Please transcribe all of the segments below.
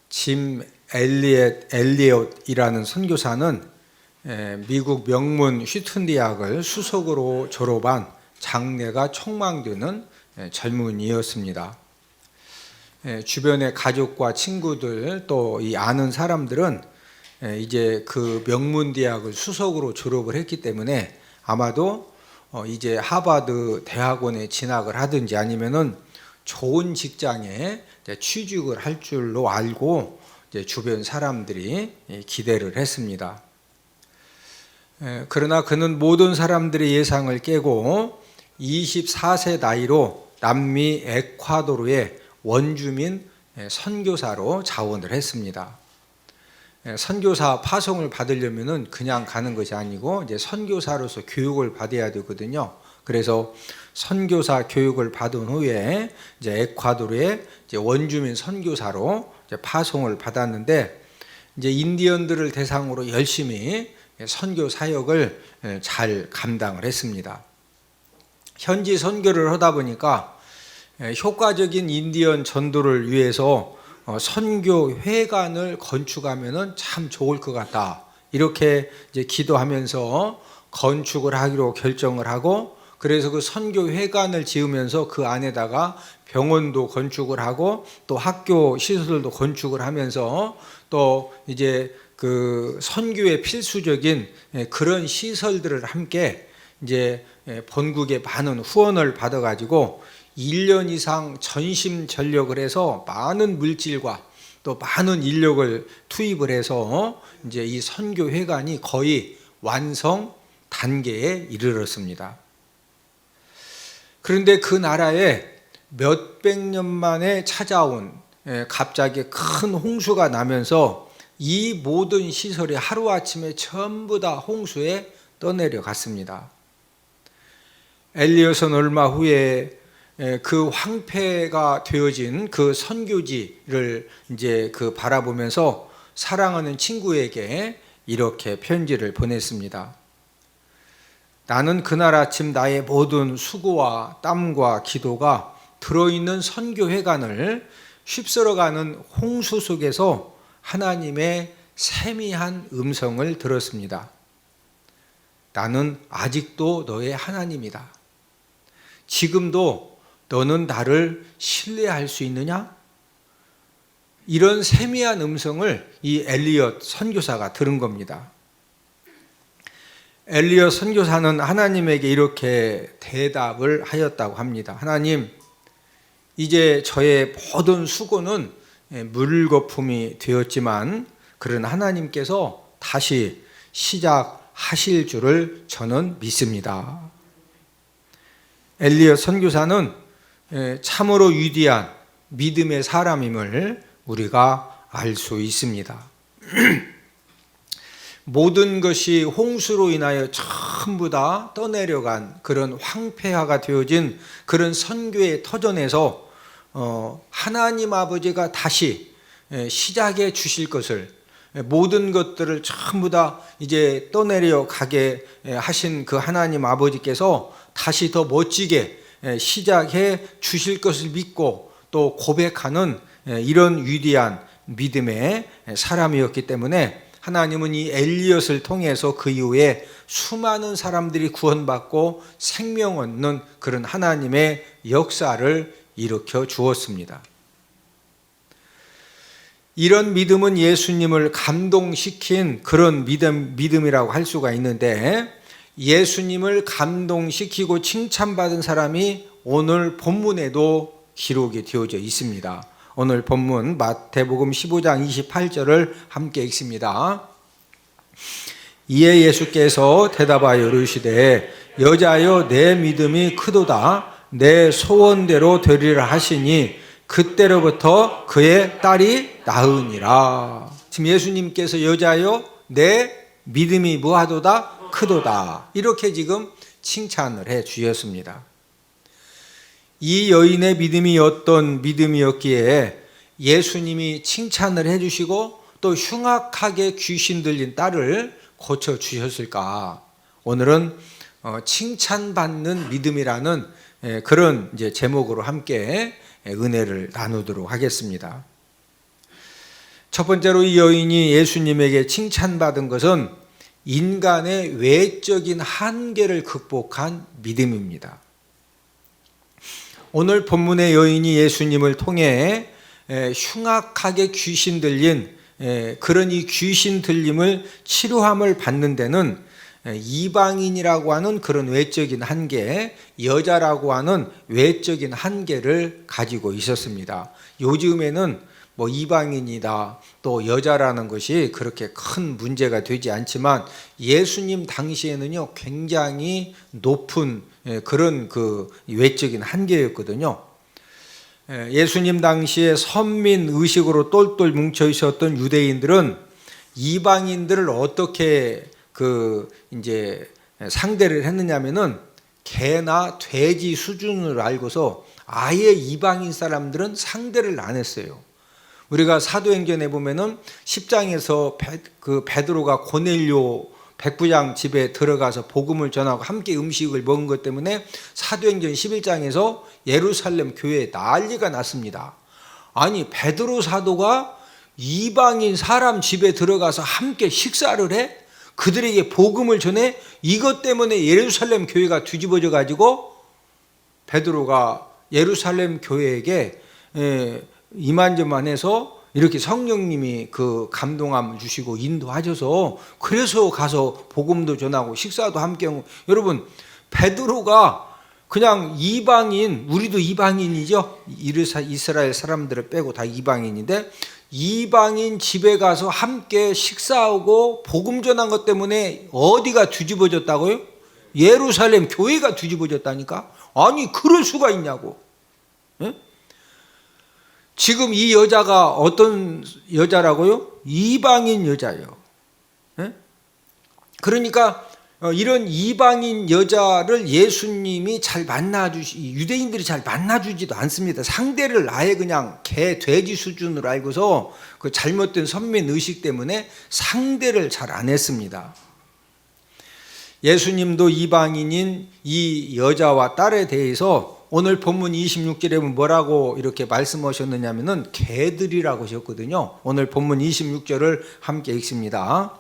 짐 엘리엇이라는 선교사는 미국 명문 휘튼 대학을 수석으로 졸업한 장래가 촉망되는 젊은이였습니다. 주변의 가족과 친구들 또 이 아는 사람들은 이제 그 명문 대학을 수석으로 졸업을 했기 때문에 아마도 이제 하버드 대학원에 진학을 하든지 아니면은 좋은 직장에 취직을 할 줄로 알고 이제 주변 사람들이 기대를 했습니다. 그러나 그는 모든 사람들의 예상을 깨고 24세 나이로 남미 에콰도르의 원주민 선교사로 자원을 했습니다. 선교사 파송을 받으려면은 그냥 가는 것이 아니고 이제 선교사로서 교육을 받아야 되거든요. 그래서 선교사 교육을 받은 후에 이제 에콰도르의 이제 원주민 선교사로 이제 파송을 받았는데 이제 인디언들을 대상으로 열심히 선교 사역을 잘 감당을 했습니다. 현지 선교를 하다 보니까 효과적인 인디언 전도를 위해서 선교회관을 건축하면은 참 좋을 것 같다. 이렇게 이제 기도하면서 건축을 하기로 결정을 하고 그래서 그 선교회관을 지으면서 그 안에다가 병원도 건축을 하고 또 학교 시설도 건축을 하면서 또 이제 그 선교에 필수적인 그런 시설들을 함께 이제 본국의 많은 후원을 받아가지고 1년 이상 전심전력을 해서 많은 물질과 또 많은 인력을 투입을 해서 이제 이 선교회관이 거의 완성 단계에 이르렀습니다. 그런데 그 나라에 몇백 년 만에 찾아온 갑자기 큰 홍수가 나면서 이 모든 시설이 하루아침에 전부 다 홍수에 떠내려 갔습니다. 엘리엇은 얼마 후에 그 황폐가 되어진 그 선교지를 이제 그 바라보면서 사랑하는 친구에게 이렇게 편지를 보냈습니다. 나는 그날 아침 나의 모든 수고와 땀과 기도가 들어있는 선교회관을 휩쓸어가는 홍수 속에서 하나님의 세미한 음성을 들었습니다. 나는 아직도 너의 하나님이다. 지금도 너는 나를 신뢰할 수 있느냐? 이런 세미한 음성을 이 엘리엇 선교사가 들은 겁니다. 엘리엇 선교사는 하나님에게 이렇게 대답을 하였다고 합니다. 하나님, 이제 저의 모든 수고는 물거품이 되었지만 그런 하나님께서 다시 시작하실 줄을 저는 믿습니다. 엘리엇 선교사는 참으로 위대한 믿음의 사람임을 우리가 알 수 있습니다. 모든 것이 홍수로 인하여 전부 다 떠내려간 그런 황폐화가 되어진 그런 선교의 터전에서 하나님 아버지가 다시 시작해 주실 것을 모든 것들을 전부 다 이제 떠내려 가게 하신 그 하나님 아버지께서 다시 더 멋지게 시작해 주실 것을 믿고 또 고백하는 이런 위대한 믿음의 사람이었기 때문에 하나님은 이 엘리엇을 통해서 그 이후에 수많은 사람들이 구원받고 생명 얻는 그런 하나님의 역사를 일으켜 주었습니다. 이런 믿음은 예수님을 감동시킨 그런 믿음이라고 할 수가 있는데 예수님을 감동시키고 칭찬받은 사람이 오늘 본문에도 기록이 되어져 있습니다. 오늘 본문 마태복음 15장 28절을 함께 읽습니다. 이에 예수께서 대답하여 이르시되 여자여 내 믿음이 크도다 내 소원대로 되리라 하시니 그때로부터 그의 딸이 나으니라. 지금 예수님께서 여자여 내 믿음이 무하도다 크도다 이렇게 지금 칭찬을 해 주셨습니다. 이 여인의 믿음이 어떤 믿음이었기에 예수님이 칭찬을 해 주시고 또 흉악하게 귀신 들린 딸을 고쳐 주셨을까? 오늘은 칭찬받는 믿음이라는 그런 이제 제목으로 함께 은혜를 나누도록 하겠습니다. 첫 번째로 이 여인이 예수님에게 칭찬받은 것은 인간의 외적인 한계를 극복한 믿음입니다. 오늘 본문의 여인이 예수님을 통해 흉악하게 귀신 들린 그런 이 귀신 들림을 치료함을 받는 데는 이방인이라고 하는 그런 외적인 한계, 여자라고 하는 외적인 한계를 가지고 있었습니다. 요즘에는 뭐 이방인이다 또 여자라는 것이 그렇게 큰 문제가 되지 않지만 예수님 당시에는요 굉장히 높은 그런 그 외적인 한계였거든요. 예수님 당시에 선민 의식으로 똘똘 뭉쳐 있었던 유대인들은 이방인들을 어떻게 이제 상대를 했느냐면은 개나 돼지 수준을 알고서 아예 이방인 사람들은 상대를 안 했어요. 우리가 사도행전에 보면은 10장에서 베드로가 고넬료 백부장 집에 들어가서 복음을 전하고 함께 음식을 먹은 것 때문에 사도행전 11장에서 예루살렘 교회에 난리가 났습니다. 아니 베드로 사도가 이방인 사람 집에 들어가서 함께 식사를 해? 그들에게 복음을 전해? 이것 때문에 예루살렘 교회가 뒤집어져 가지고 베드로가 예루살렘 교회에게 이만저만해서 이렇게 성령님이 그 감동함을 주시고 인도하셔서 그래서 가서 복음도 전하고 식사도 함께 하고. 여러분 베드로가 그냥 이방인, 우리도 이방인이죠. 이스라엘 사람들을 빼고 다 이방인인데 이방인 집에 가서 함께 식사하고 복음 전한 것 때문에 어디가 뒤집어졌다고요? 예루살렘 교회가 뒤집어졌다니까. 아니 그럴 수가 있냐고. 예? 지금 이 여자가 어떤 여자라고요? 이방인 여자예요. 예? 그러니까 이런 이방인 여자를 예수님이 잘 유대인들이 잘 만나주지도 않습니다. 상대를 아예 그냥 개, 돼지 수준으로 알고서 그 잘못된 선민 의식 때문에 상대를 잘 안 했습니다. 예수님도 이방인인 이 여자와 딸에 대해서 오늘 본문 26절에 보면 뭐라고 이렇게 말씀하셨느냐면은 개들이라고 하셨거든요. 오늘 본문 26절을 함께 읽습니다.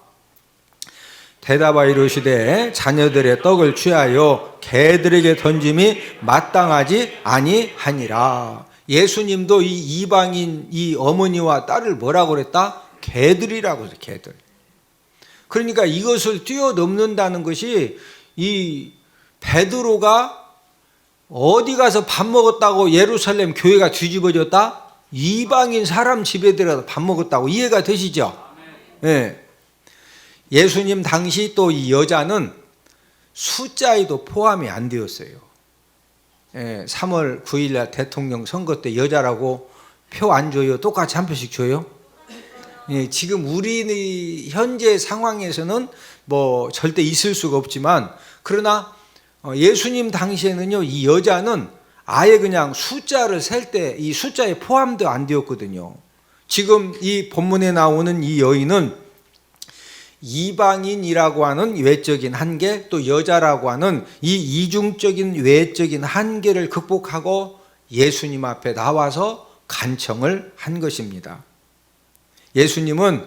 대답하여 이르시되 자녀들의 떡을 취하여 개들에게 던짐이 마땅하지 아니하니라. 예수님도 이 이방인 이 어머니와 딸을 뭐라고 그랬다? 개들이라고 했어요. 개들. 그러니까 이것을 뛰어넘는다는 것이 이 베드로가 어디 가서 밥 먹었다고 예루살렘 교회가 뒤집어졌다? 이방인 사람 집에 들어가서 밥 먹었다고. 이해가 되시죠? 네. 예수님 당시 또 이 여자는 숫자에도 포함이 안 되었어요. 3월 9일날 대통령 선거 때 여자라고 표 안 줘요? 똑같이 한 표씩 줘요? 지금 우리 현재 상황에서는 뭐 절대 있을 수가 없지만 그러나 예수님 당시에는요 이 여자는 아예 그냥 숫자를 셀 때 이 숫자에 포함도 안 되었거든요. 지금 이 본문에 나오는 이 여인은 이방인이라고 하는 외적인 한계 또 여자라고 하는 이 이중적인 외적인 한계를 극복하고 예수님 앞에 나와서 간청을 한 것입니다. 예수님은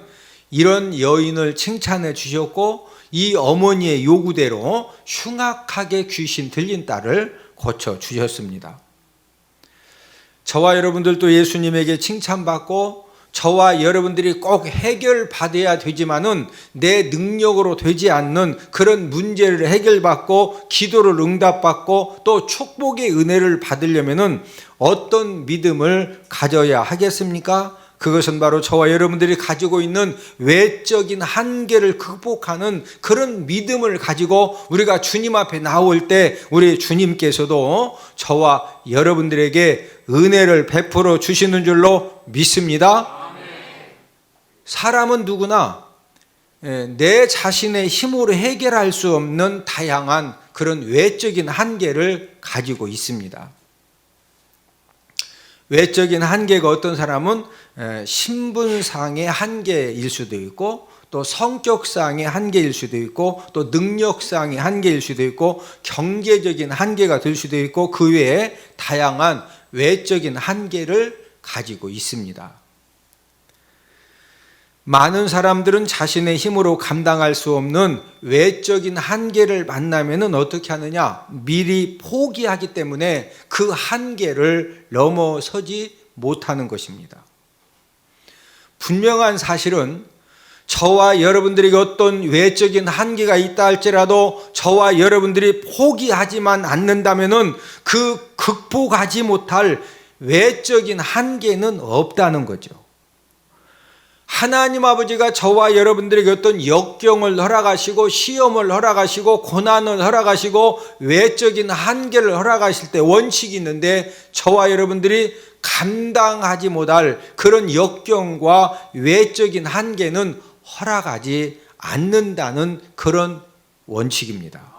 이런 여인을 칭찬해 주셨고 이 어머니의 요구대로 흉악하게 귀신 들린 딸을 고쳐 주셨습니다. 저와 여러분들도 예수님에게 칭찬받고 저와 여러분들이 꼭 해결받아야 되지만은 내 능력으로 되지 않는 그런 문제를 해결받고 기도를 응답받고 또 축복의 은혜를 받으려면은 어떤 믿음을 가져야 하겠습니까? 그것은 바로 저와 여러분들이 가지고 있는 외적인 한계를 극복하는 그런 믿음을 가지고 우리가 주님 앞에 나올 때 우리 주님께서도 저와 여러분들에게 은혜를 베풀어 주시는 줄로 믿습니다. 사람은 누구나 내 자신의 힘으로 해결할 수 없는 다양한 그런 외적인 한계를 가지고 있습니다. 외적인 한계가 어떤 사람은 신분상의 한계일 수도 있고 또 성격상의 한계일 수도 있고 또 능력상의 한계일 수도 있고 경제적인 한계가 될 수도 있고 그 외에 다양한 외적인 한계를 가지고 있습니다. 많은 사람들은 자신의 힘으로 감당할 수 없는 외적인 한계를 만나면은 어떻게 하느냐? 미리 포기하기 때문에 그 한계를 넘어서지 못하는 것입니다. 분명한 사실은 저와 여러분들에게 어떤 외적인 한계가 있다 할지라도 저와 여러분들이 포기하지만 않는다면은 그 극복하지 못할 외적인 한계는 없다는 거죠. 하나님 아버지가 저와 여러분들에게 어떤 역경을 허락하시고 시험을 허락하시고 고난을 허락하시고 외적인 한계를 허락하실 때 원칙이 있는데 저와 여러분들이 감당하지 못할 그런 역경과 외적인 한계는 허락하지 않는다는 그런 원칙입니다.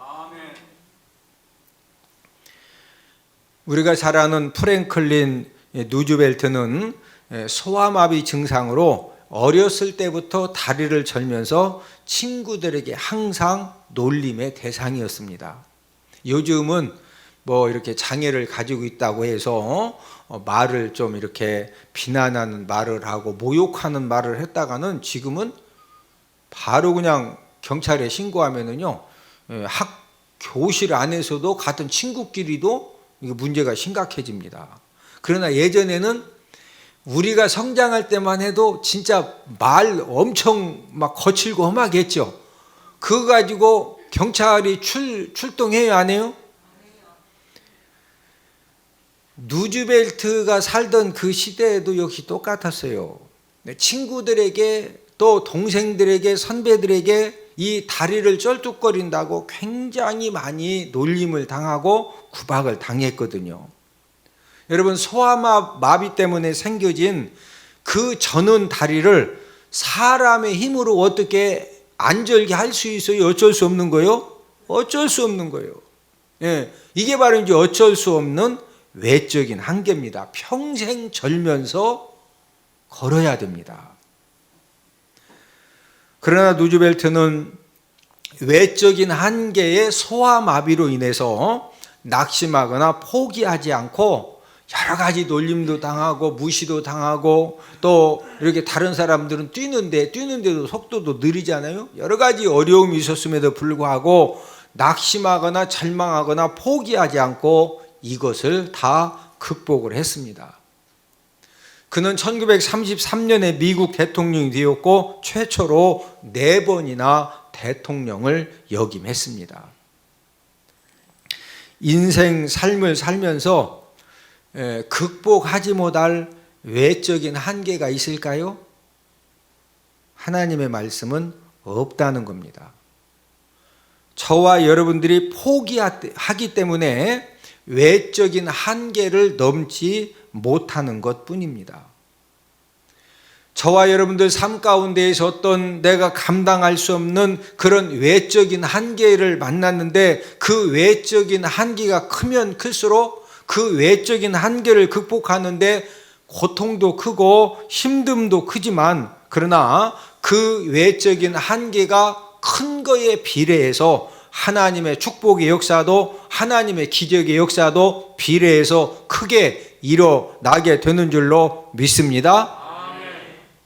우리가 잘 아는 프랭클린 누즈벨트는 소아마비 증상으로 어렸을 때부터 다리를 절면서 친구들에게 항상 놀림의 대상이었습니다. 요즘은 뭐 이렇게 장애를 가지고 있다고 해서 말을 좀 이렇게 비난하는 말을 하고 모욕하는 말을 했다가는 지금은 바로 그냥 경찰에 신고하면은요, 교실 안에서도 같은 친구끼리도 문제가 심각해집니다. 그러나 예전에는 우리가 성장할 때만 해도 진짜 말 엄청 막 거칠고 험하게 했죠. 그거 가지고 경찰이 출동해요, 안 해요? 누즈벨트가 살던 그 시대에도 역시 똑같았어요. 친구들에게 또 동생들에게 선배들에게 이 다리를 쩔뚝거린다고 굉장히 많이 놀림을 당하고 구박을 당했거든요. 여러분, 소아마비 때문에 생겨진 그 저는 다리를 사람의 힘으로 어떻게 안절게 할 수 있어요? 어쩔 수 없는 거예요? 어쩔 수 없는 거예요. 예, 이게 바로 이제 어쩔 수 없는 외적인 한계입니다. 평생 절면서 걸어야 됩니다. 그러나 누즈벨트는 외적인 한계의 소아마비로 인해서 낙심하거나 포기하지 않고 여러 가지 놀림도 당하고 무시도 당하고 또 이렇게 다른 사람들은 뛰는데도 속도도 느리잖아요. 여러 가지 어려움이 있었음에도 불구하고 낙심하거나 절망하거나 포기하지 않고 이것을 다 극복을 했습니다. 그는 1933년에 미국 대통령이 되었고 최초로 4번이나 대통령을 역임했습니다. 인생 삶을 살면서 극복하지 못할 외적인 한계가 있을까요? 하나님의 말씀은 없다는 겁니다. 저와 여러분들이 포기하기 때문에 외적인 한계를 넘지 못하는 것뿐입니다. 저와 여러분들 삶 가운데에서 어떤 내가 감당할 수 없는 그런 외적인 한계를 만났는데 그 외적인 한계가 크면 클수록 그 외적인 한계를 극복하는데 고통도 크고 힘듦도 크지만 그러나 그 외적인 한계가 큰 거에 비례해서 하나님의 축복의 역사도 하나님의 기적의 역사도 비례해서 크게 일어나게 되는 줄로 믿습니다.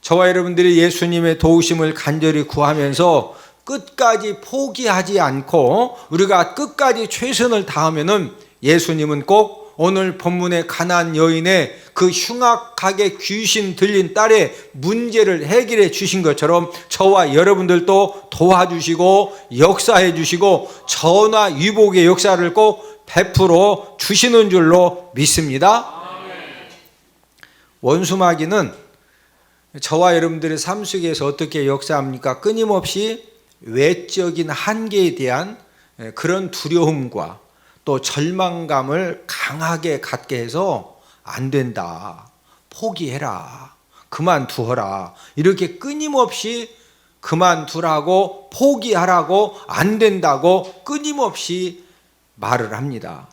저와 여러분들이 예수님의 도우심을 간절히 구하면서 끝까지 포기하지 않고 우리가 끝까지 최선을 다하면은 예수님은 꼭 오늘 본문의 가나안 여인의 그 흉악하게 귀신 들린 딸의 문제를 해결해 주신 것처럼 저와 여러분들도 도와주시고 역사해 주시고 전화 위복의 역사를 꼭 베풀어 주시는 줄로 믿습니다. 원수마귀는 저와 여러분들의 삶 속에서 어떻게 역사합니까? 끊임없이 외적인 한계에 대한 그런 두려움과 또 절망감을 강하게 갖게 해서 안 된다, 포기해라, 그만두어라 이렇게 끊임없이 그만두라고 포기하라고 안 된다고 끊임없이 말을 합니다.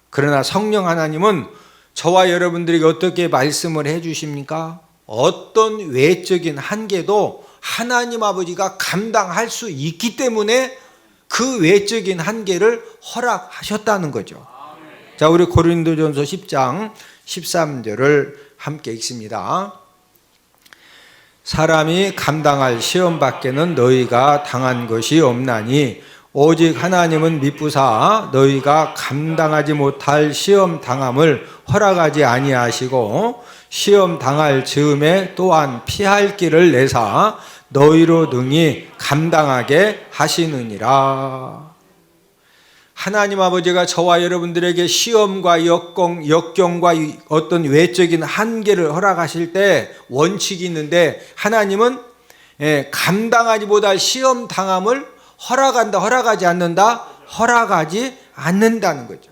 그러나 성령 하나님은 저와 여러분들에게 어떻게 말씀을 해 주십니까? 어떤 외적인 한계도 하나님 아버지가 감당할 수 있기 때문에 그 외적인 한계를 허락하셨다는 거죠. 자, 우리 고린도전서 10장 13절을 함께 읽습니다. 사람이 감당할 시험 밖에는 너희가 당한 것이 없나니 오직 하나님은 미쁘사 너희가 감당하지 못할 시험 당함을 허락하지 아니하시고 시험 당할 즈음에 또한 피할 길을 내사 너희로 능히 감당하게 하시느니라. 하나님 아버지가 저와 여러분들에게 시험과 역경과 어떤 외적인 한계를 허락하실 때 원칙이 있는데, 하나님은 감당하지 못할 시험 당함을 허락한다, 허락하지 않는다? 허락하지 않는다는 거죠.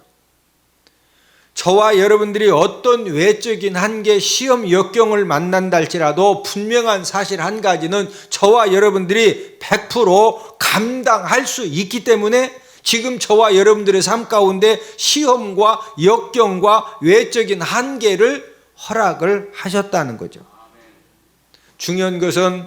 저와 여러분들이 어떤 외적인 한계, 시험, 역경을 만난다 할지라도 분명한 사실 한 가지는 저와 여러분들이 100% 감당할 수 있기 때문에 지금 저와 여러분들의 삶 가운데 시험과 역경과 외적인 한계를 허락을 하셨다는 거죠. 중요한 것은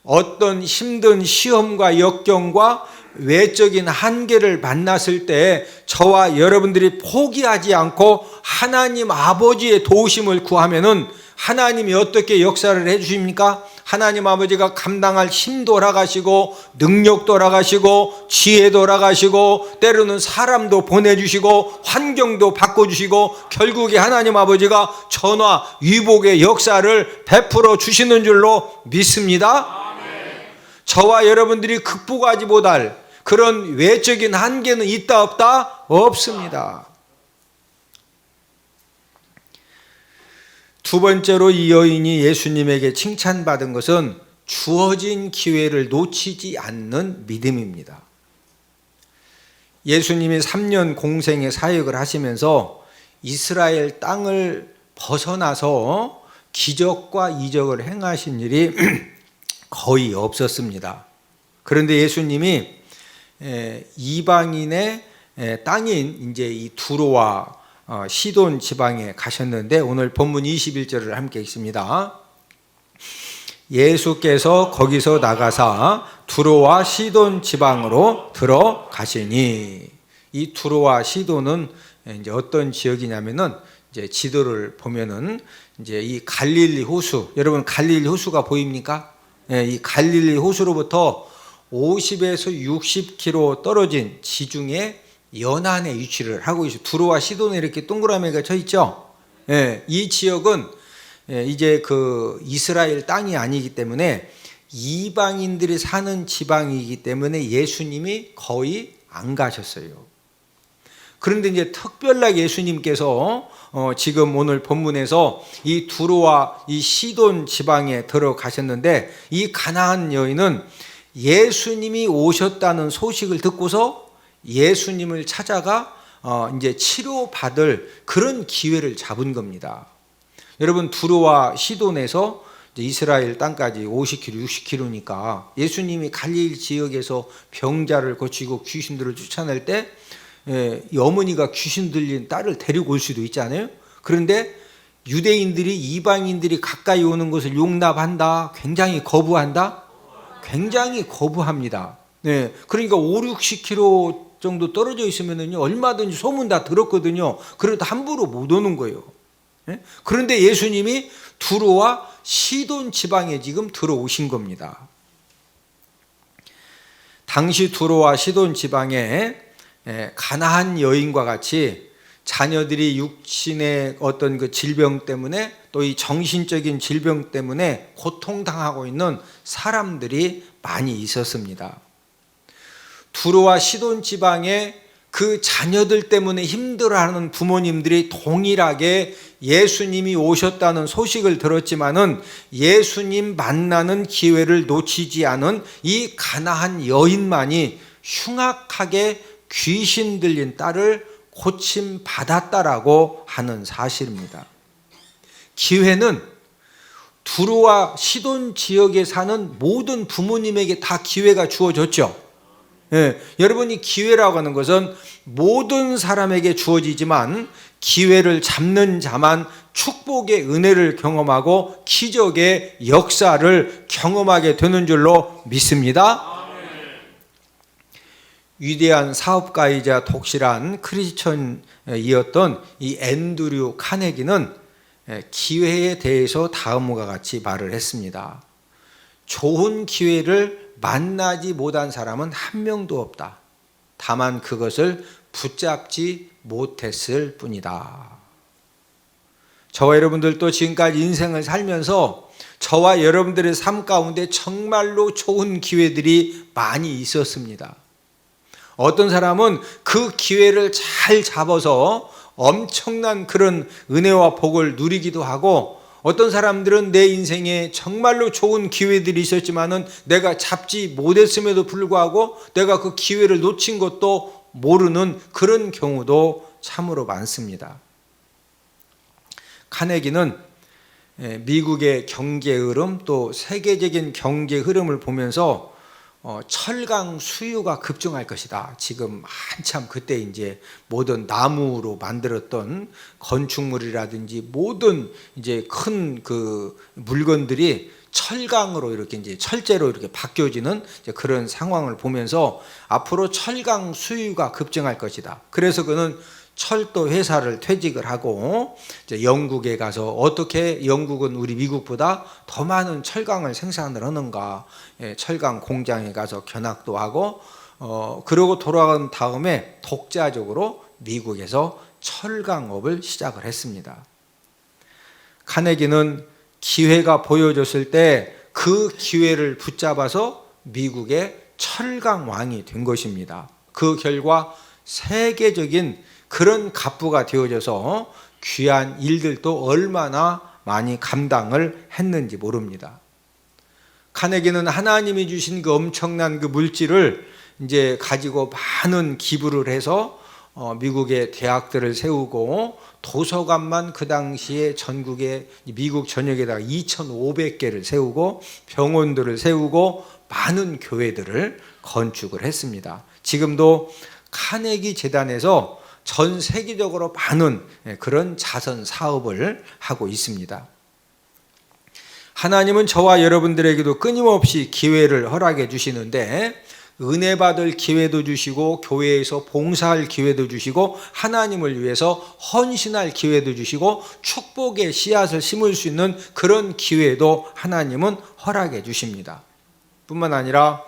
어떤 힘든 시험과 역경과 외적인 한계를 만났을 때 저와 여러분들이 포기하지 않고 하나님 아버지의 도우심을 구하면은 하나님이 어떻게 역사를 해주십니까? 하나님 아버지가 감당할 힘도 허락하시고 능력도 허락하시고 지혜도 허락하시고 때로는 사람도 보내주시고 환경도 바꿔주시고 결국에 하나님 아버지가 전화 위복의 역사를 베풀어 주시는 줄로 믿습니다. 저와 여러분들이 극복하지 못할 그런 외적인 한계는 있다 없다? 없습니다. 두 번째로 이 여인이 예수님에게 칭찬받은 것은 주어진 기회를 놓치지 않는 믿음입니다. 예수님이 3년 공생의 사역을 하시면서 이스라엘 땅을 벗어나서 기적과 이적을 행하신 일이 거의 없었습니다. 그런데 예수님이 이방인의 땅인 이제 이 두로와 시돈 지방에 가셨는데 오늘 본문 21절을 함께 읽습니다. 예수께서 거기서 나가사 두로와 시돈 지방으로 들어가시니, 이 두로와 시돈은 이제 어떤 지역이냐면은 이제 지도를 보면은 이제 이 갈릴리 호수, 여러분 갈릴리 호수가 보입니까? 이 갈릴리 호수로부터 50에서 60km 떨어진 지중해 연안에 위치를 하고 있어요. 두로와 시돈에 이렇게 동그라미가 쳐 있죠. 이 지역은 이제 그 이스라엘 땅이 아니기 때문에 이방인들이 사는 지방이기 때문에 예수님이 거의 안 가셨어요. 그런데 이제 특별하게 예수님께서 지금 오늘 본문에서 이 두로와 이 시돈 지방에 들어가셨는데, 이 가나안 여인은 예수님이 오셨다는 소식을 듣고서 예수님을 찾아가 이제 치료받을 그런 기회를 잡은 겁니다. 여러분, 두로와 시돈에서 이스라엘 땅까지 50km, 60km니까 예수님이 갈릴리 지역에서 병자를 고치고 귀신들을 쫓아낼 때 어머니가 귀신 들린 딸을 데리고 올 수도 있잖아요. 그런데 유대인들이 이방인들이 가까이 오는 것을 용납한다? 굉장히 거부한다? 굉장히 거부합니다. 그러니까 5, 60km 정도 떨어져 있으면은요, 얼마든지 소문 다 들었거든요. 그래도 함부로 못 오는 거예요. 그런데 예수님이 두로와 시돈 지방에 지금 들어오신 겁니다. 당시 두로와 시돈 지방에 가나안 여인과 같이 자녀들이 육신의 어떤 그 질병 때문에 또 이 정신적인 질병 때문에 고통당하고 있는 사람들이 많이 있었습니다. 두로와 시돈 지방에 그 자녀들 때문에 힘들어하는 부모님들이 동일하게 예수님이 오셨다는 소식을 들었지만은 예수님 만나는 기회를 놓치지 않은 이 가나안 여인만이 흉악하게 귀신 들린 딸을 고침 받았다라고 하는 사실입니다. 기회는 두로와 시돈 지역에 사는 모든 부모님에게 다 기회가 주어졌죠. 여러분이 기회라고 하는 것은 모든 사람에게 주어지지만 기회를 잡는 자만 축복의 은혜를 경험하고 기적의 역사를 경험하게 되는 줄로 믿습니다. 위대한 사업가이자 독실한 크리스천이었던 이 앤드류 카네기는 기회에 대해서 다음과 같이 말을 했습니다. 좋은 기회를 만나지 못한 사람은 한 명도 없다. 다만 그것을 붙잡지 못했을 뿐이다. 저와 여러분들도 지금까지 인생을 살면서 저와 여러분들의 삶 가운데 정말로 좋은 기회들이 많이 있었습니다. 어떤 사람은 그 기회를 잘 잡아서 엄청난 그런 은혜와 복을 누리기도 하고, 어떤 사람들은 내 인생에 정말로 좋은 기회들이 있었지만은 내가 잡지 못했음에도 불구하고 내가 그 기회를 놓친 것도 모르는 그런 경우도 참으로 많습니다. 카네기는 미국의 경제 흐름 또 세계적인 경제 흐름을 보면서 철강 수요가 급증할 것이다. 지금 한참 그때 이제 모든 나무로 만들었던 건축물이라든지 모든 이제 큰 그 물건들이 철강으로 이렇게 이제 철제로 이렇게 바뀌어지는 이제 그런 상황을 보면서 앞으로 철강 수요가 급증할 것이다. 그래서 그는 철도 회사를 퇴직을 하고 이제 영국에 가서 어떻게 영국은 우리 미국보다 더 많은 철강을 생산을 하는가, 철강 공장에 가서 견학도 하고 그러고 돌아간 다음에 독자적으로 미국에서 철강업을 시작을 했습니다. 카네기는 기회가 보여졌을 때 그 기회를 붙잡아서 미국의 철강 왕이 된 것입니다. 그 결과 세계적인 그런 갑부가 되어져서 귀한 일들도 얼마나 많이 감당을 했는지 모릅니다. 카네기는 하나님이 주신 그 엄청난 그 물질을 이제 가지고 많은 기부를 해서 미국의 대학들을 세우고 도서관만 그 당시에 전국에 미국 전역에다가 2,500개를 세우고 병원들을 세우고 많은 교회들을 건축을 했습니다. 지금도 카네기 재단에서 전 세계적으로 많은 그런 자선 사업을 하고 있습니다. 하나님은 저와 여러분들에게도 끊임없이 기회를 허락해 주시는데, 은혜 받을 기회도 주시고 교회에서 봉사할 기회도 주시고 하나님을 위해서 헌신할 기회도 주시고 축복의 씨앗을 심을 수 있는 그런 기회도 하나님은 허락해 주십니다. 뿐만 아니라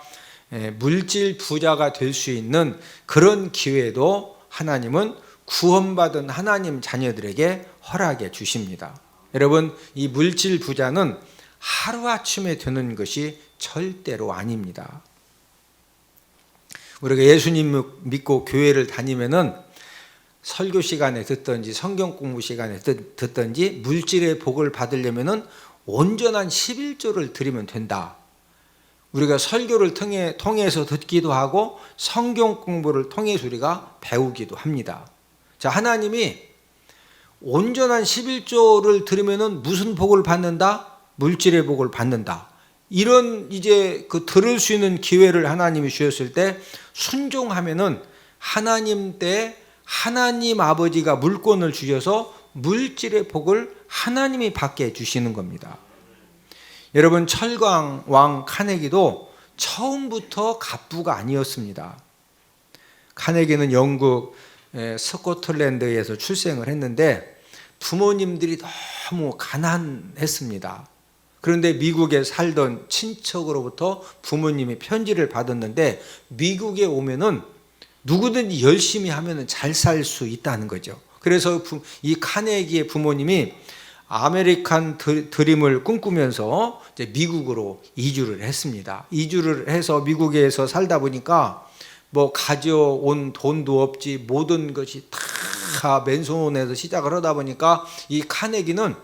물질 부자가 될 수 있는 그런 기회도 하나님은 구원받은 하나님 자녀들에게 허락해 주십니다. 여러분, 이 물질 부자는 하루아침에 되는 것이 절대로 아닙니다. 우리가 예수님 믿고 교회를 다니면은 설교 시간에 듣든지 성경 공부 시간에 듣든지 물질의 복을 받으려면은 온전한 11조를 드리면 된다. 우리가 설교를 통해서 듣기도 하고 성경 공부를 통해서 우리가 배우기도 합니다. 자, 하나님이 온전한 11조를 드리면은 무슨 복을 받는다? 물질의 복을 받는다. 이런 이제 그 들을 수 있는 기회를 하나님이 주셨을 때 순종하면은 하나님 때 하나님 아버지가 물권을 주셔서 물질의 복을 하나님이 받게 해주시는 겁니다. 여러분, 철강 왕 카네기도 처음부터 갑부가 아니었습니다. 카네기는 영국 스코틀랜드에서 출생을 했는데 부모님들이 너무 가난했습니다. 그런데 미국에 살던 친척으로부터 부모님이 편지를 받았는데 미국에 오면은 누구든지 열심히 하면은 잘 살 수 있다는 거죠. 그래서 이 카네기의 부모님이 아메리칸 드림을 꿈꾸면서 이제 미국으로 이주를 했습니다. 이주를 해서 미국에서 살다 보니까 뭐 가져온 돈도 없지, 모든 것이 다 맨손에서 시작을 하다 보니까 이 카네기는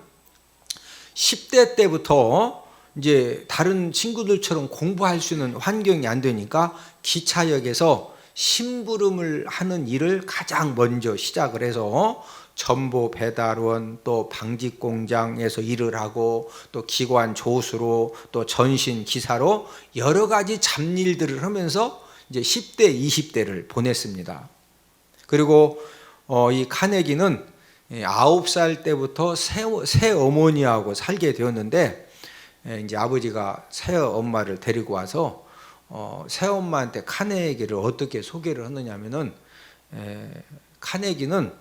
10대 때부터 이제 다른 친구들처럼 공부할 수 있는 환경이 안 되니까 기차역에서 심부름을 하는 일을 가장 먼저 시작을 해서 전보 배달원, 또 방직 공장에서 일을 하고 또 기관 조수로 또 전신 기사로 여러 가지 잡일들을 하면서 이제 10대, 20대를 보냈습니다. 그리고 이 카네기는 9살 때부터 새 어머니하고 살게 되었는데, 이제 아버지가 새 엄마를 데리고 와서 새 엄마한테 카네기를 어떻게 소개를 하느냐면은, 카네기는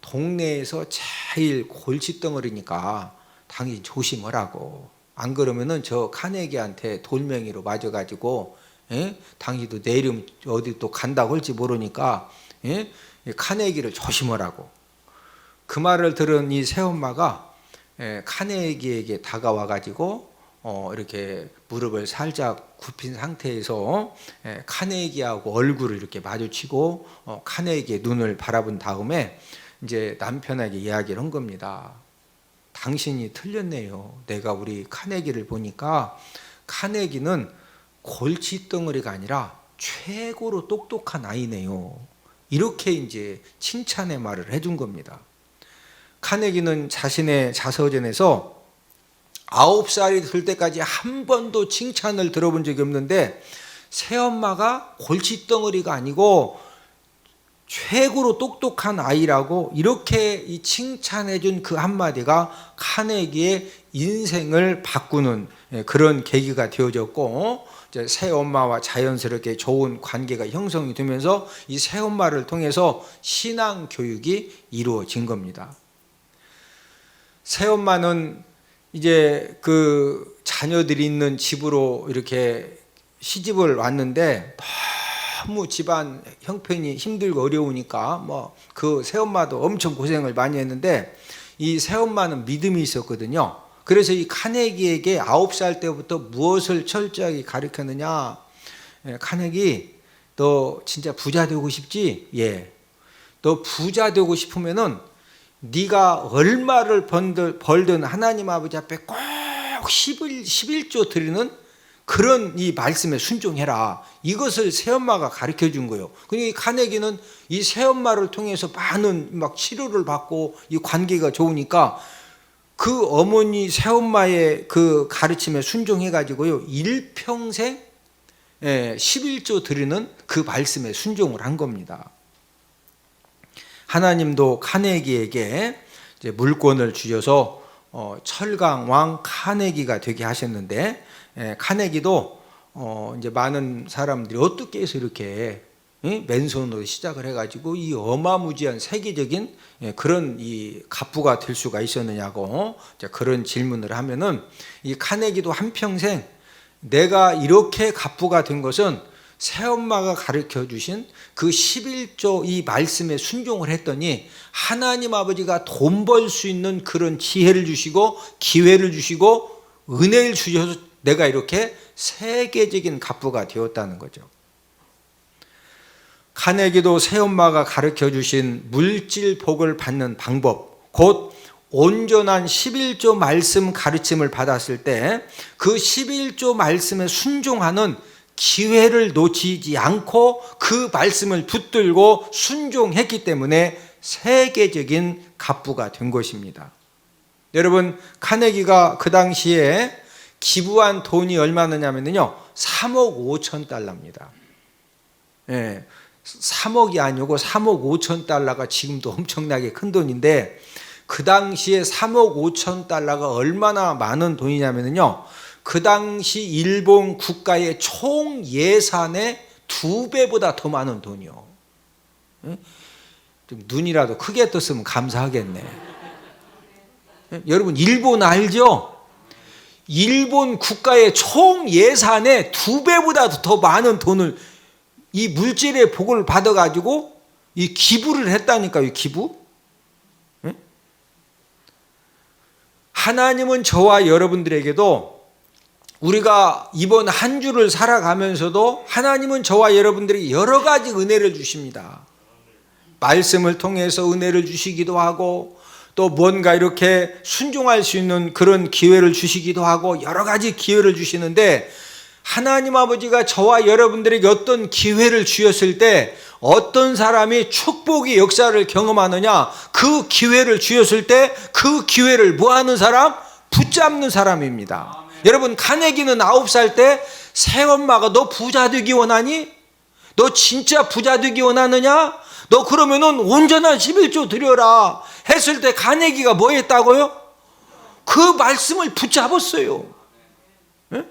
동네에서 제일 골칫덩어리니까 당연히 조심하라고, 안 그러면은 저 카네기한테 돌멩이로 맞아가지고 당신도 내일은 어디 또 간다고 할지 모르니까 카네기를 조심하라고. 그 말을 들은 이 새엄마가 카네기에게 다가와가지고 이렇게 무릎을 살짝 굽힌 상태에서 카네기하고 얼굴을 이렇게 마주치고 카네기의 눈을 바라본 다음에 이제 남편에게 이야기를 한 겁니다. 당신이 틀렸네요. 내가 우리 카네기를 보니까 카네기는 골칫덩어리가 아니라 최고로 똑똑한 아이네요. 이렇게 이제 칭찬의 말을 해준 겁니다. 카네기는 자신의 자서전에서 9살이 될 때까지 한 번도 칭찬을 들어본 적이 없는데 새엄마가 골칫덩어리가 아니고 최고로 똑똑한 아이라고 이렇게 이 칭찬해준 그 한마디가 카네기의 인생을 바꾸는 그런 계기가 되어졌고 새엄마와 자연스럽게 좋은 관계가 형성이 되면서 이 새엄마를 통해서 신앙 교육이 이루어진 겁니다. 새엄마는 이제 그 자녀들이 있는 집으로 이렇게 시집을 왔는데 너무 집안 형편이 힘들고 어려우니까 뭐 그 새엄마도 엄청 고생을 많이 했는데 이 새엄마는 믿음이 있었거든요. 그래서 이 카네기에게 9살 때부터 무엇을 철저하게 가르쳤느냐. 카네기, 너 진짜 부자 되고 싶지? 예. 너 부자 되고 싶으면은 네가 얼마를 벌든 하나님 아버지 앞에 꼭 11조 드리는 그런 이 말씀에 순종해라. 이것을 새엄마가 가르쳐 준 거예요. 그러니까 카네기는 이 새엄마를 통해서 많은 막 치료를 받고 이 관계가 좋으니까 그 어머니 새엄마의 그 가르침에 순종해 가지고요. 일평생 11조 드리는 그 말씀에 순종을 한 겁니다. 하나님도 카네기에게 이제 물권을 주셔서 철강 왕 카네기가 되게 하셨는데 카네기도 이제 많은 사람들이 어떻게 해서 이렇게 맨손으로 시작을 해가지고 이 어마무지한 세계적인 그런 이 갑부가 될 수가 있었느냐고 그런 질문을 하면은 이 카네기도 한평생 내가 이렇게 갑부가 된 것은 새엄마가 가르쳐 주신 그 11조 이 말씀에 순종을 했더니 하나님 아버지가 돈 벌 수 있는 그런 지혜를 주시고 기회를 주시고 은혜를 주셔서 내가 이렇게 세계적인 갑부가 되었다는 거죠. 카네기도 새엄마가 가르쳐 주신 물질 복을 받는 방법, 곧 온전한 11조 말씀 가르침을 받았을 때 그 11조 말씀에 순종하는 기회를 놓치지 않고 그 말씀을 붙들고 순종했기 때문에 세계적인 갑부가 된 것입니다. 여러분, 카네기가 그 당시에 기부한 돈이 얼마냐면요 3억 5천 달러입니다. 3억이 아니고 3억 5천 달러가 지금도 엄청나게 큰 돈인데 그 당시에 3억 5천 달러가 얼마나 많은 돈이냐면요 그 당시 일본 국가의 총 예산의 2배보다 더 많은 돈이요. 좀 눈이라도 크게 떴으면 감사하겠네. 여러분 일본 알죠? 일본 국가의 총 예산의 2배보다 더 많은 돈을 이 물질의 복을 받아가지고 이 기부를 했다니까요. 이 기부. 하나님은 저와 여러분들에게도 우리가 이번 한 주를 살아가면서도 하나님은 저와 여러분들에게 여러 가지 은혜를 주십니다. 말씀을 통해서 은혜를 주시기도 하고 또 뭔가 이렇게 순종할 수 있는 그런 기회를 주시기도 하고 여러 가지 기회를 주시는데 하나님 아버지가 저와 여러분들에게 어떤 기회를 주셨을 때 어떤 사람이 축복의 역사를 경험하느냐, 그 기회를 주셨을 때 그 기회를 뭐하는 사람? 붙잡는 사람입니다. 여러분, 카네기는 9살 때 새엄마가 너 부자 되기 원하니? 너 진짜 부자 되기 원하느냐? 너 그러면은 온전한 11조 드려라 했을 때 카네기가 뭐 했다고요? 그 말씀을 붙잡았어요. 네?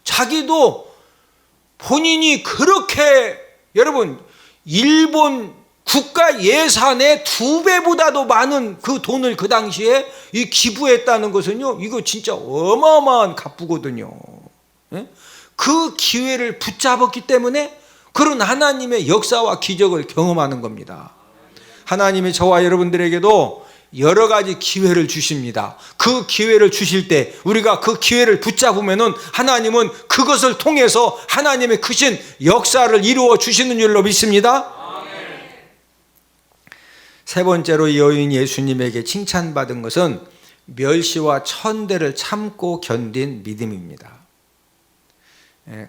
자기도 본인이 그렇게 여러분 일본 국가 예산의 2배보다도 많은 그 돈을 그 당시에 이 기부했다는 것은요, 이거 진짜 어마어마한 갑부거든요. 예? 그 기회를 붙잡았기 때문에 그런 하나님의 역사와 기적을 경험하는 겁니다. 하나님이 저와 여러분들에게도 여러 가지 기회를 주십니다. 그 기회를 주실 때 우리가 그 기회를 붙잡으면은 하나님은 그것을 통해서 하나님의 크신 역사를 이루어 주시는 줄로 믿습니다. 세 번째로 이 여인 예수님에게 칭찬받은 것은 멸시와 천대를 참고 견딘 믿음입니다.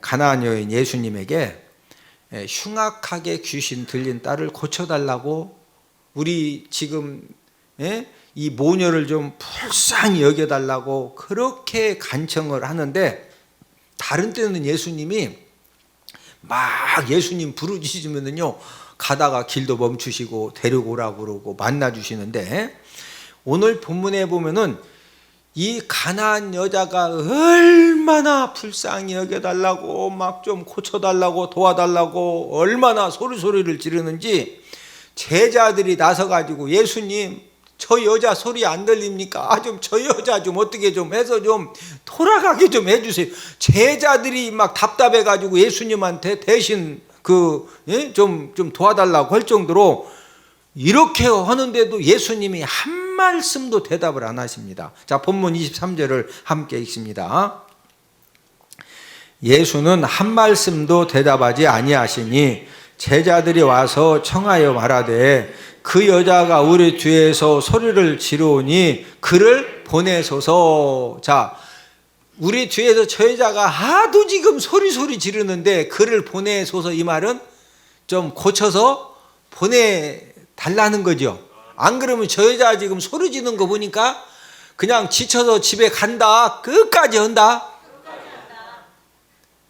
가나안 여인 예수님에게 흉악하게 귀신 들린 딸을 고쳐달라고 우리 지금 이 모녀를 좀 불쌍히 여겨달라고 그렇게 간청을 하는데, 다른 때는 예수님이 막 예수님 부르짖으면요 가다가 길도 멈추시고 데리고 오라고 그러고 만나주시는데, 오늘 본문에 보면은 이 가나안 여자가 얼마나 불쌍히 여겨달라고 막 좀 고쳐달라고 도와달라고 얼마나 소리를 지르는지 제자들이 나서가지고 예수님 저 여자 소리 안 들립니까? 좀 저 여자 좀 어떻게 좀 해서 좀 돌아가게 좀 해주세요. 제자들이 막 답답해가지고 예수님한테 대신 좀 도와달라고 할 정도로 이렇게 하는데도 예수님이 한 말씀도 대답을 안 하십니다. 자, 본문 23절을 함께 읽습니다. 예수는 한 말씀도 대답하지 아니하시니 제자들이 와서 청하여 말하되 그 여자가 우리 뒤에서 소리를 지르오니 그를 보내소서. 자, 우리 뒤에서 저 여자가 하도 지금 소리 지르는데 그를 보내소서, 이 말은 좀 고쳐서 보내달라는 거죠. 안 그러면 저 여자 지금 소리 지르는 거 보니까 그냥 지쳐서 집에 간다, 끝까지 한다.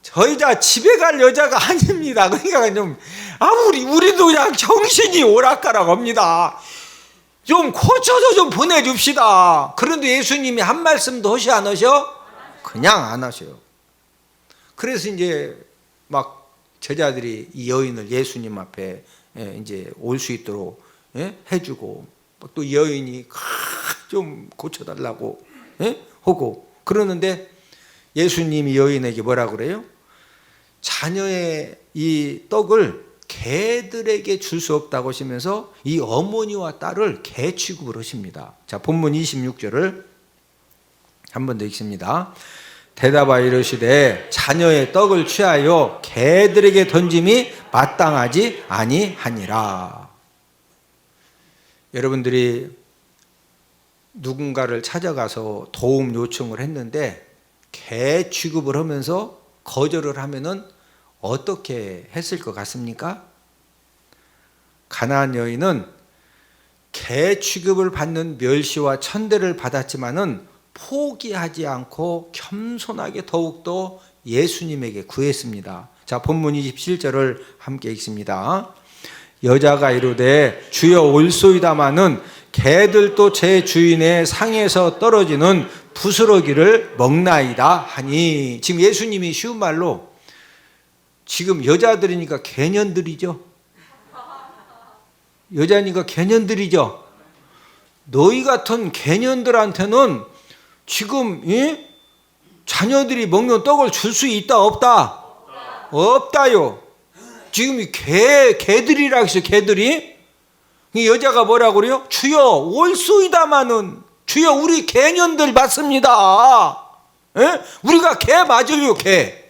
저 여자 집에 갈 여자가 아닙니다. 그러니까 좀 우리도 그냥 정신이 오락가락 합니다. 좀 고쳐서 좀 보내줍시다. 그런데 예수님이 한 말씀도 하시 안 하셔? 그냥 안 하셔요. 그래서 이제 막 제자들이 이 여인을 예수님 앞에 이제 올 수 있도록 해주고, 또 여인이 좀 고쳐달라고 하고 그러는데, 예수님이 여인에게 뭐라 그래요? 자녀의 이 떡을 개들에게 줄 수 없다고 하시면서 이 어머니와 딸을 개 취급을 하십니다. 자, 본문 26절을 한 번 더 읽습니다. 대답하여 이르시되 자녀의 떡을 취하여 개들에게 던짐이 마땅하지 아니하니라. 여러분들이 누군가를 찾아가서 도움 요청을 했는데 개 취급을 하면서 거절을 하면은 어떻게 했을 것 같습니까? 가나안 여인은 개 취급을 받는 멸시와 천대를 받았지만은 포기하지 않고 겸손하게 더욱더 예수님에게 구했습니다. 자, 본문 27절을 함께 읽습니다. 여자가 이르되 주여 올소이다마는 개들도 제 주인의 상에서 떨어지는 부스러기를 먹나이다 하니. 지금 예수님이 쉬운 말로 지금 여자들이니까 개년들이죠. 여자니까 개년들이죠. 너희 같은 개년들한테는 지금 자녀들이 먹는 떡을 줄 수 있다 없다? 없다요. 지금 개들이라고 했어요. 개들이. 여자가 뭐라고 그래요? 주여 올소이다마는, 주여 우리 개년들 맞습니다. 우리가 개 맞아요, 개.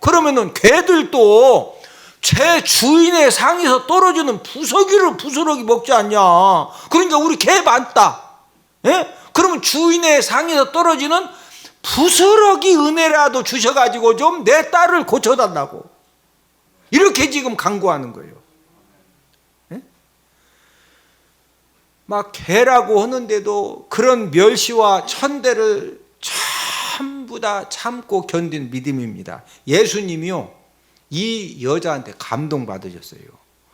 그러면은 개들도 제 주인의 상에서 떨어지는 부스러기 먹지 않냐. 그러니까 우리 개 맞다. 그러면 주인의 상에서 떨어지는 부스러기 은혜라도 주셔가지고 좀 내 딸을 고쳐달라고 이렇게 지금 간구하는 거예요. 막 개라고 하는데도 그런 멸시와 천대를 전부 다 참고 견딘 믿음입니다. 예수님이요 이 여자한테 감동받으셨어요.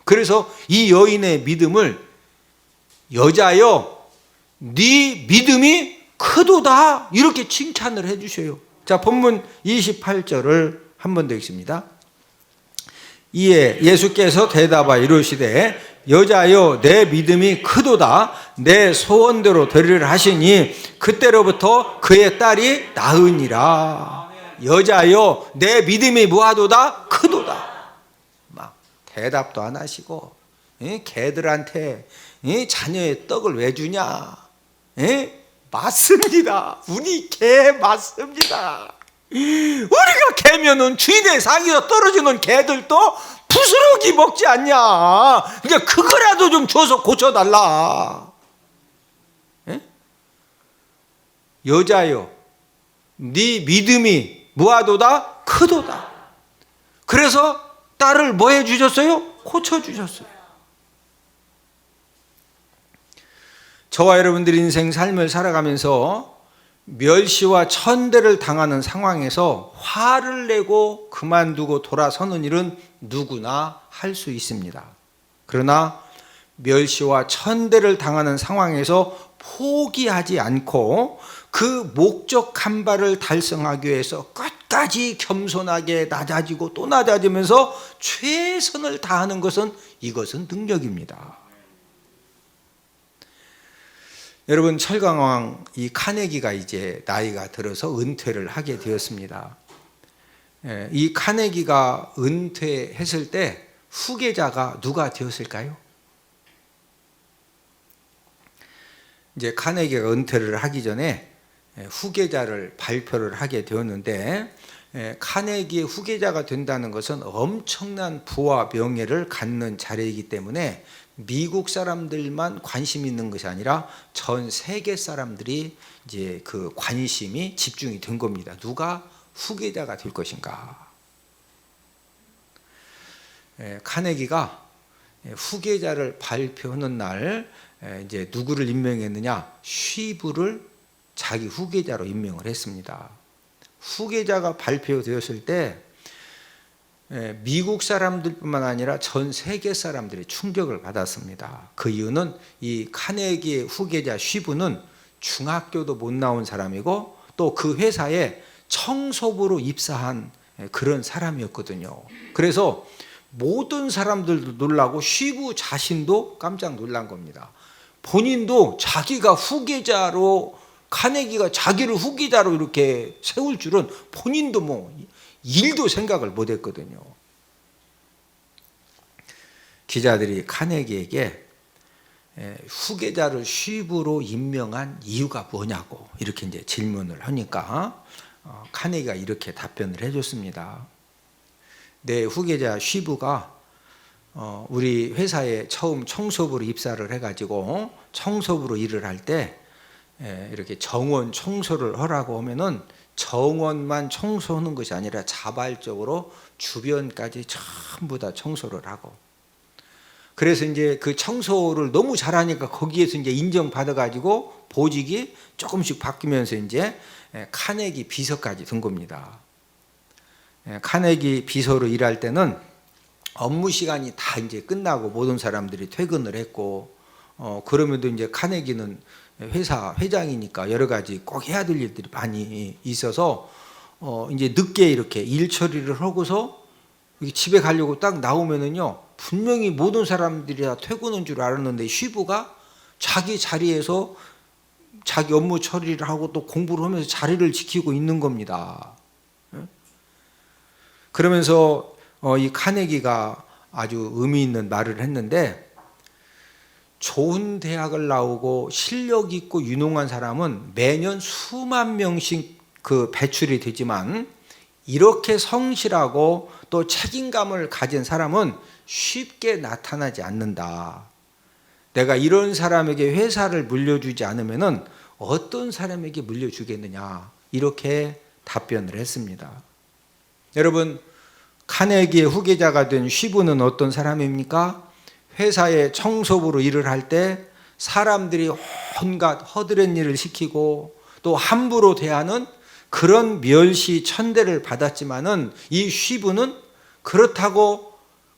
그래서 이 여인의 믿음을 여자여 네 믿음이 크도다 이렇게 칭찬을 해주셔요. 자, 본문 28절을 한 번 더 읽습니다. 이에 예수께서 대답하여 이르시되 여자여 내 믿음이 크도다. 내 소원대로 되리라 하시니 그때로부터 그의 딸이 낳으니라. 여자여 내 믿음이 뭐하도다? 크도다. 막 대답도 안 하시고 개들한테 자녀의 떡을 왜 주냐? 맞습니다. 우리 개 맞습니다. 우리가 개면은 주인의 상에서 떨어지는 개들도 부스러기 먹지 않냐? 그러니까 그거라도 좀 줘서 고쳐달라. 여자여 네 믿음이 무하도다 크도다. 그래서 딸을 뭐 해주셨어요? 고쳐주셨어요. 저와 여러분들이 인생 삶을 살아가면서 멸시와 천대를 당하는 상황에서 화를 내고 그만두고 돌아서는 일은 누구나 할 수 있습니다. 그러나 멸시와 천대를 당하는 상황에서 포기하지 않고 그 목적한 바를 달성하기 위해서 끝까지 겸손하게 낮아지고 또 낮아지면서 최선을 다하는 것은 이것은 능력입니다. 여러분, 철강왕 이 카네기가 이제 나이가 들어서 은퇴를 하게 되었습니다. 이 카네기가 은퇴했을 때 후계자가 누가 되었을까요? 이제 카네기가 은퇴를 하기 전에 후계자를 발표를 하게 되었는데, 카네기의 후계자가 된다는 것은 엄청난 부와 명예를 갖는 자리이기 때문에 미국 사람들만 관심 있는 것이 아니라 전 세계 사람들이 이제 그 관심이 집중이 된 겁니다. 누가 후계자가 될 것인가? 카네기가 후계자를 발표하는 날 이제 누구를 임명했느냐? 쉬브를 자기 후계자로 임명을 했습니다. 후계자가 발표되었을 때 미국 사람들뿐만 아니라 전 세계 사람들이 충격을 받았습니다. 그 이유는 이 카네기의 후계자 쉬브는 중학교도 못 나온 사람이고 또 그 회사에 청소부로 입사한 그런 사람이었거든요. 그래서 모든 사람들도 놀라고 쉬브 자신도 깜짝 놀란 겁니다. 본인도 자기가 후계자로, 카네기가 자기를 후계자로 이렇게 세울 줄은 본인도 뭐 일도 생각을 못 했거든요. 기자들이 카네기에게 후계자를 쉬브로 임명한 이유가 뭐냐고 이렇게 이제 질문을 하니까 카네기가 이렇게 답변을 해줬습니다. 내 후계자 쉬브가 우리 회사에 처음 청소부로 입사를 해가지고 청소부로 일을 할 때 이렇게 정원 청소를 하라고 하면은 정원만 청소하는 것이 아니라 자발적으로 주변까지 전부 다 청소를 하고, 그래서 이제 그 청소를 너무 잘하니까 거기에서 이제 인정받아가지고 보직이 조금씩 바뀌면서 이제 카네기 비서까지 든 겁니다. 카네기 비서로 일할 때는 업무 시간이 다 이제 끝나고 모든 사람들이 퇴근을 했고, 그러면도 이제 카네기는 회사 회장이니까 여러 가지 꼭 해야 될 일들이 많이 있어서 이제 늦게 이렇게 일 처리를 하고서 집에 가려고 딱 나오면은요, 분명히 모든 사람들이 다 퇴근한 줄 알았는데 쉬브가 자기 자리에서 자기 업무 처리를 하고 또 공부를 하면서 자리를 지키고 있는 겁니다. 그러면서 이 카네기가 아주 의미 있는 말을 했는데, 좋은 대학을 나오고 실력 있고 유능한 사람은 매년 수만 명씩 그 배출이 되지만 이렇게 성실하고 또 책임감을 가진 사람은 쉽게 나타나지 않는다. 내가 이런 사람에게 회사를 물려주지 않으면은 어떤 사람에게 물려주겠느냐, 이렇게 답변을 했습니다. 여러분, 카네기의 후계자가 된 쉬브는 어떤 사람입니까? 회사에 청소부로 일을 할 때 사람들이 온갖 허드렛 일을 시키고 또 함부로 대하는 그런 멸시 천대를 받았지만은 이 쉬브는 그렇다고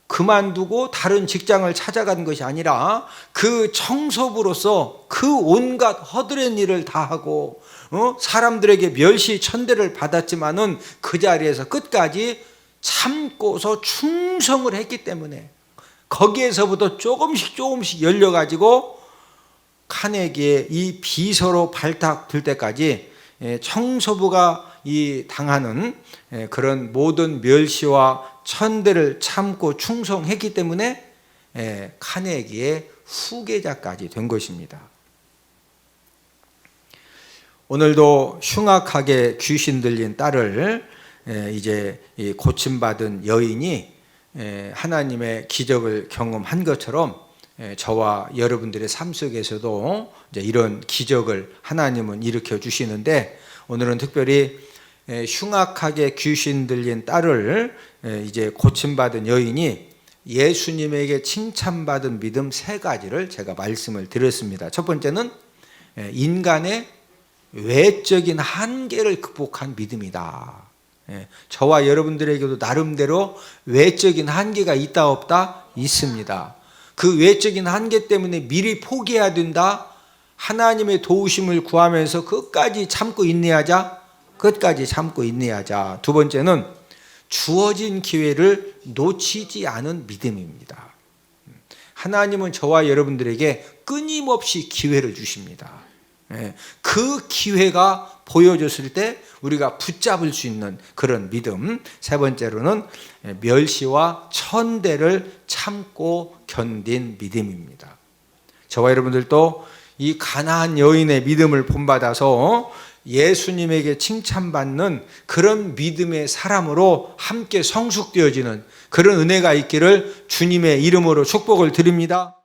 그만두고 다른 직장을 찾아간 것이 아니라 그 청소부로서 그 온갖 허드렛 일을 다 하고 사람들에게 멸시 천대를 받았지만은 그 자리에서 끝까지 참고서 충성을 했기 때문에 거기에서부터 조금씩 열려가지고 카네기의 이 비서로 발탁될 때까지 청소부가 이 당하는 그런 모든 멸시와 천대를 참고 충성했기 때문에 카네기의 후계자까지 된 것입니다. 오늘도 흉악하게 귀신 들린 딸을 이제 고침받은 여인이 하나님의 기적을 경험한 것처럼 저와 여러분들의 삶 속에서도 이제 이런 기적을 하나님은 일으켜 주시는데, 오늘은 특별히 흉악하게 귀신 들린 딸을 이제 고침받은 여인이 예수님에게 칭찬받은 믿음 3가지를 제가 말씀을 드렸습니다. 첫 번째는 인간의 외적인 한계를 극복한 믿음이다. 저와 여러분들에게도 나름대로 외적인 한계가 있다 없다? 있습니다. 그 외적인 한계 때문에 미리 포기해야 된다. 하나님의 도우심을 구하면서 끝까지 참고 인내하자. 두 번째는 주어진 기회를 놓치지 않은 믿음입니다. 하나님은 저와 여러분들에게 끊임없이 기회를 주십니다. 그 기회가 보여줬을 때 우리가 붙잡을 수 있는 그런 믿음. 세 번째로는 멸시와 천대를 참고 견딘 믿음입니다. 저와 여러분들도 이 가나안 여인의 믿음을 본받아서 예수님에게 칭찬받는 그런 믿음의 사람으로 함께 성숙되어지는 그런 은혜가 있기를 주님의 이름으로 축복을 드립니다.